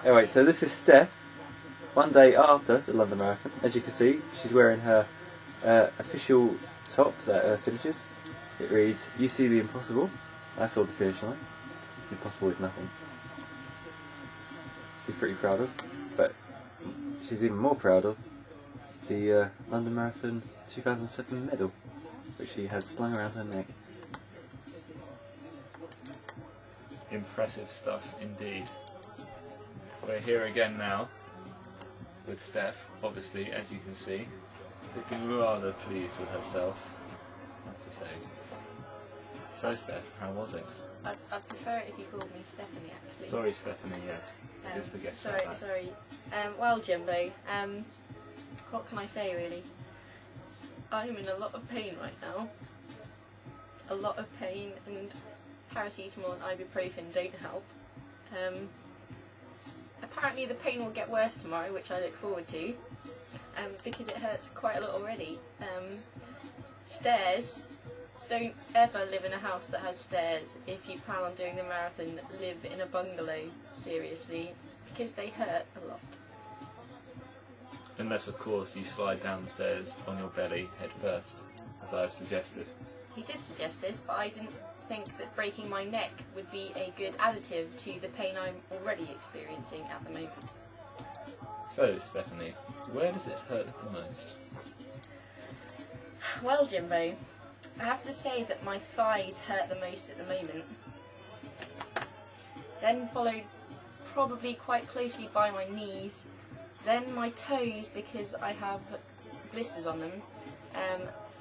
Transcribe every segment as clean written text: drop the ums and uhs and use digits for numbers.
Anyway, so this is Steph, one day after the London Marathon. As you can see, she's wearing her official top that finishes. It reads, "You see the impossible." I saw the finish line. The impossible is nothing. She's pretty proud of, but she's even more proud of the London Marathon 2007 medal, which she had slung around her neck. Impressive stuff indeed. We're here again now with Steph, obviously, as you can see, looking rather pleased with herself, I have to say. So Steph, how was it? I'd prefer it if you called me Stephanie, actually. Sorry Stephanie, yes. I did forget about that. Sorry. Well, Jimbo, what can I say really? I'm in a lot of pain right now. A lot of pain, and paracetamol and ibuprofen don't help. Apparently the pain will get worse tomorrow, which I look forward to, because it hurts quite a lot already. Stairs. Don't ever live in a house that has stairs. If you plan on doing the marathon, live in a bungalow, seriously, because they hurt a lot. Unless, of course, you slide downstairs on your belly head first, as I've suggested. He did suggest this, but I didn't think that breaking my neck would be a good additive to the pain I'm already experiencing at the moment. So, Stephanie, where does it hurt the most? Well, Jimbo, I have to say that my thighs hurt the most at the moment. Then followed probably quite closely by my knees, then my toes because I have blisters on them,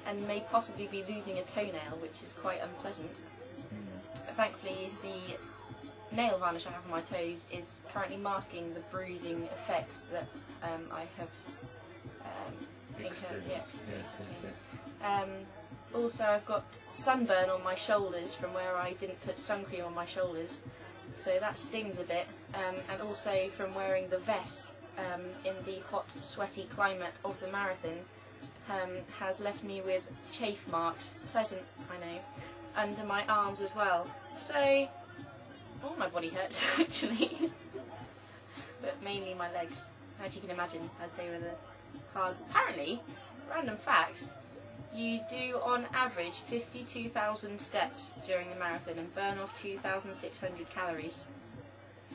and may possibly be losing a toenail, which is quite unpleasant. But thankfully the nail varnish I have on my toes is currently masking the bruising effect that I have incurred. Yes. Also, I've got sunburn on my shoulders from where I didn't put sun cream on my shoulders, so that stings a bit, and also from wearing the vest in the hot, sweaty climate of the marathon has left me with chafe marks, pleasant, I know, under my arms as well. So, all my body hurts actually, but mainly my legs, as you can imagine, as they were the hard. Apparently, random fact, you do on average 52,000 steps during the marathon and burn off 2,600 calories.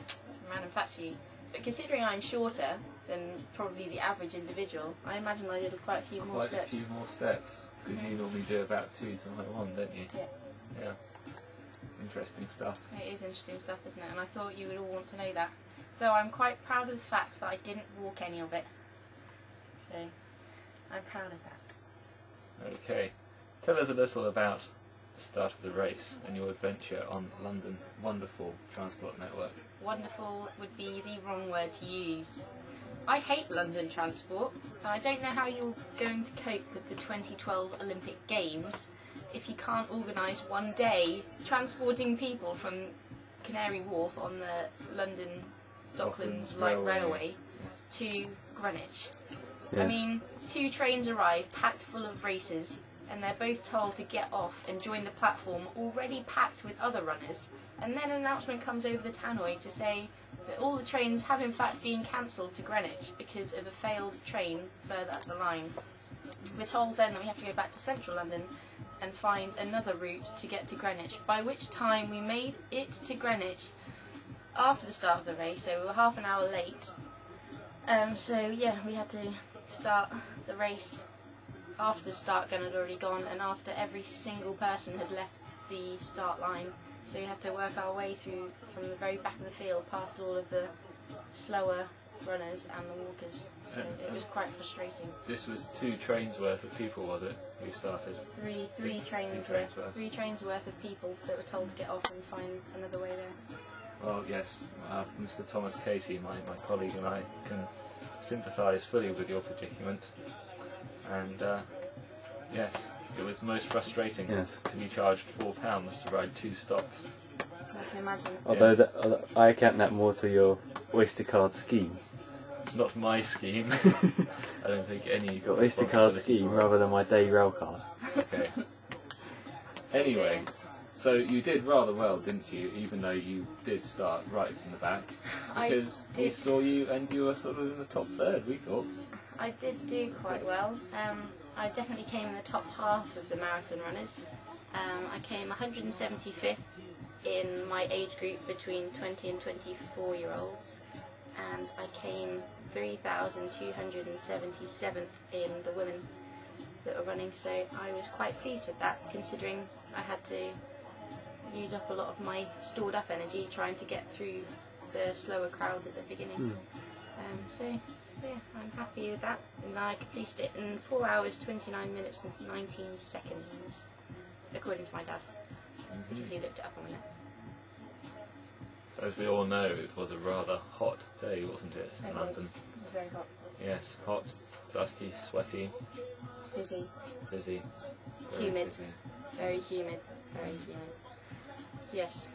Some random facts for you. But considering I'm shorter than probably the average individual, I imagine I did quite a few more steps. Quite a few more steps, because you normally do about 2 to 1, don't you? Yeah. Yeah. Interesting stuff. It is interesting stuff, isn't it? And I thought you would all want to know that. Though I'm quite proud of the fact that I didn't walk any of it. So, I'm proud of that. Okay, tell us a little about the start of the race and your adventure on London's wonderful transport network. Wonderful would be the wrong word to use. I hate London transport, and I don't know how you're going to cope with the 2012 Olympic Games if you can't organise one day transporting people from Canary Wharf on the London Docklands Light Railway to Greenwich. Yeah. I mean, 2 trains arrive packed full of racers, and they're both told to get off and join the platform already packed with other runners, and then an announcement comes over the tannoy to say that all the trains have in fact been cancelled to Greenwich because of a failed train further up the line. We're told then that we have to go back to central London and find another route to get to Greenwich, by which time we made it to Greenwich after the start of the race, so we were half an hour late. So yeah, we had to start the race after the start gun had already gone and after every single person had left the start line. So we had to work our way through from the very back of the field past all of the slower runners and the walkers. So it was quite frustrating. This was 2 trains worth of people, was it, who started? Three trains worth of people that were told to get off and find another way there. Well, yes, Mr. Thomas Casey, my colleague, and I can sympathise fully with your predicament. And yes, it was most frustrating to be charged £4 to ride 2 stops. I can imagine. Although I account that more to your Oyster card scheme. It's not my scheme. I don't think any. Your Oyster card scheme rather than my day rail card. Okay. Anyway, So you did rather well, didn't you? Even though you did start right from the back, because we saw you and you were sort of in the top third. We thought. I did do quite well. I definitely came in the top half of the marathon runners. I came 175th in my age group between 20 and 24 year olds, and I came 3,277th in the women that were running, so I was quite pleased with that, considering I had to use up a lot of my stored up energy trying to get through the slower crowds at the beginning. So yeah, I'm happy with that, and I completed it in 4 hours 29 minutes and 19 seconds, according to my dad, because he looked it up on the net. So as we all know, it was a rather hot day, wasn't it, in London? It was very hot. Yes, hot, dusty, sweaty, Busy. busy, very Humid. busy. Very humid. Very humid. Yes.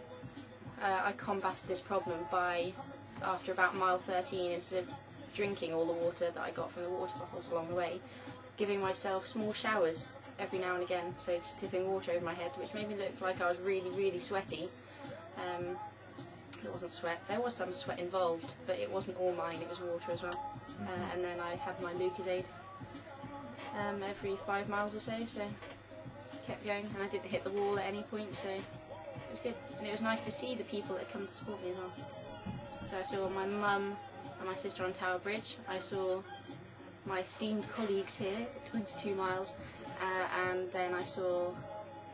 I combated this problem by, after about mile 13, instead of drinking all the water that I got from the water bottles along the way, giving myself small showers every now and again, so just tipping water over my head, which made me look like I was really, really sweaty. It wasn't sweat. There was some sweat involved, but it wasn't all mine, it was water as well. And then I had my Lucozade every 5 miles or so kept going, and I didn't hit the wall at any point, so it was good. And it was nice to see the people that come to support me as well. So I saw my mum and my sister on Tower Bridge. I saw my esteemed colleagues here at 22 miles, and then I saw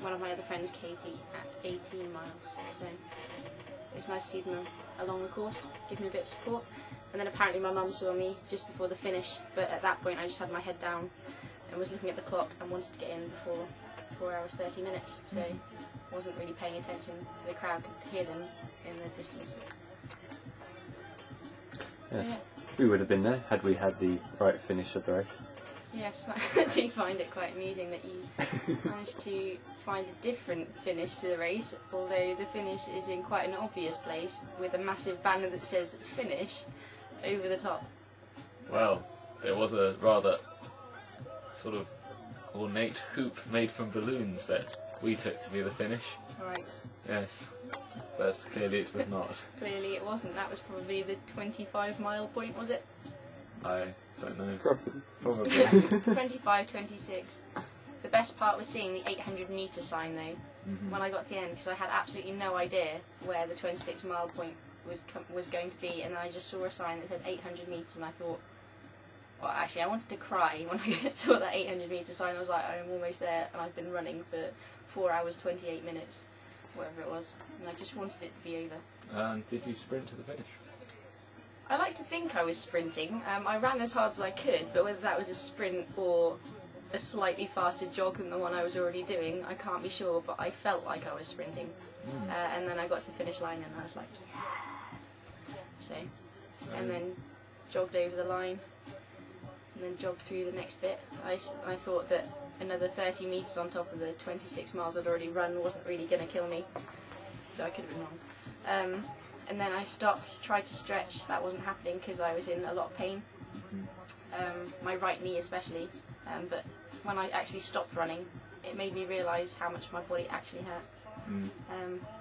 one of my other friends, Katie, at 18 miles. So it was nice to see them along the course, give me a bit of support. And then apparently my mum saw me just before the finish, but at that point I just had my head down and was looking at the clock and wanted to get in before 4 hours 30 minutes, so I wasn't really paying attention to the crowd, could hear them in the distance. Yes. Yeah. We would have been there had we had the right finish of the race. Yes, I do find it quite amusing that you managed to find a different finish to the race, although the finish is in quite an obvious place with a massive banner that says finish over the top. Well, there was a rather sort of ornate hoop made from balloons that we took to be the finish. Right. Yes, but clearly it was not. Clearly it wasn't. That was probably the 25-mile point, was it? I don't know. Probably. 25, 26. The best part was seeing the 800-metre sign, though, when I got to the end, because I had absolutely no idea where the 26-mile point was going to be, and then I just saw a sign that said 800 metres, and I thought, well, actually, I wanted to cry when I saw that 800-metre sign. I was like, I'm almost there, and I've been running for 4 hours, 28 minutes, whatever it was, and I just wanted it to be over. Did you sprint to the finish? I like to think I was sprinting. I ran as hard as I could, but whether that was a sprint or a slightly faster jog than the one I was already doing, I can't be sure, but I felt like I was sprinting. And then I got to the finish line and I was like, yeah. So, and then jogged over the line, and then jogged through the next bit. I thought that another 30 metres on top of the 26 miles I'd already run wasn't really going to kill me, though I could have been wrong. And then I stopped, tried to stretch. That wasn't happening because I was in a lot of pain, my right knee especially. But when I actually stopped running, it made me realise how much my body actually hurt.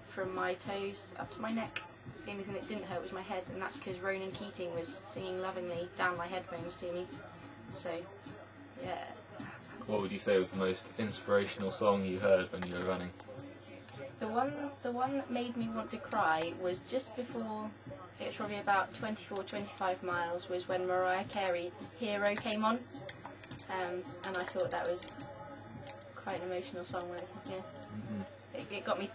From my toes up to my neck. The only thing that didn't hurt was my head, and that's because Ronan Keating was singing lovingly down my headphones to me. So, yeah. What would you say was the most inspirational song you heard when you were running? The one that made me want to cry was just before, it was probably about 24, 25 miles, was when Mariah Carey, Hero, came on. And I thought that was quite an emotional song. It got me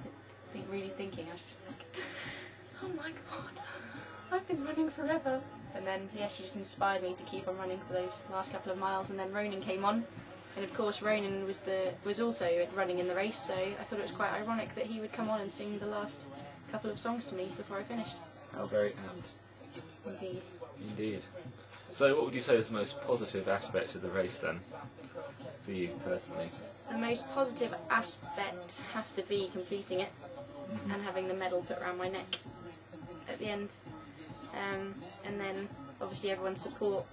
really thinking. I was just like, oh my god, I've been running forever. And then, yeah, she just inspired me to keep on running for those last couple of miles. And then Ronan came on. And of course Ronan was also running in the race, so I thought it was quite ironic that he would come on and sing the last couple of songs to me before I finished. How very apt. Indeed. Indeed. So what would you say is the most positive aspect of the race then, for you personally? The most positive aspect have to be completing it and having the medal put around my neck at the end. And then obviously everyone's support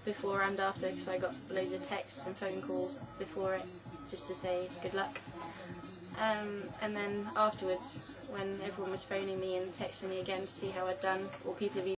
before and after, because I got loads of texts and phone calls before it just to say good luck. And then afterwards, when everyone was phoning me and texting me again to see how I'd done, or people have